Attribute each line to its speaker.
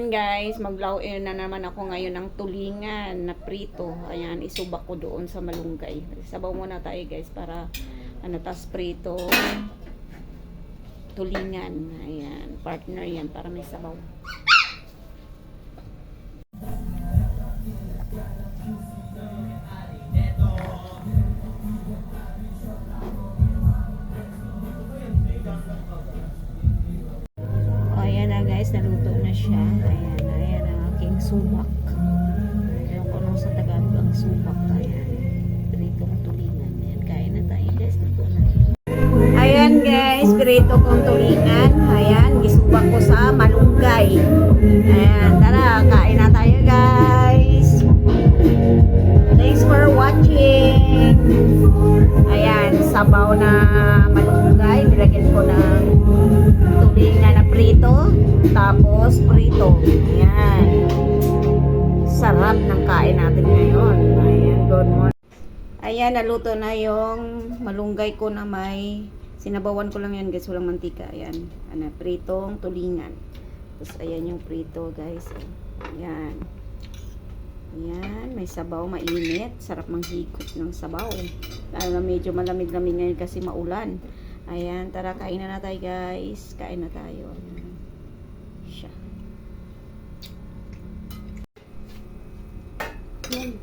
Speaker 1: Ayan guys, maglawin na naman ako ngayon ng tulingan na prito. Ayan, isubak ko doon sa malunggay. Sabaw muna tayo guys para tas prito tulingan. Ayan, partner yan para may sabaw. Ayan na guys, naluto na siya. Ayan ang aking subak. Ayan ko nung sa Tagalog ang subak. Ayan, pritong tulingan. Ayan, kain na tayo guys. Luto na. Ayan guys, prito kong tulingan. Ayan, gisubak ko sa malunggay. Ayan, tara, kain na tayo guys. Thanks for watching. Ayan, sabaw na malunggay. Nilagyan ko ng tulingan na prito. Tapos prito. Ayan. Sarap ng kain natin ngayon. Ayan, good morning. Ayan, naluto na yung malunggay ko na may sinabawan ko lang yan guys, walang mantika. Ayan, pritong tulingan. Tapos ayan yung prito guys. Ayan. Ayan, may sabaw, mainit. Sarap manghigop ng sabaw. Lalo na medyo malamig-lamig ngayon kasi maulan. Ayan, tara, kain na tayo guys. Kain na tayo. Ayan. Siya. Yan,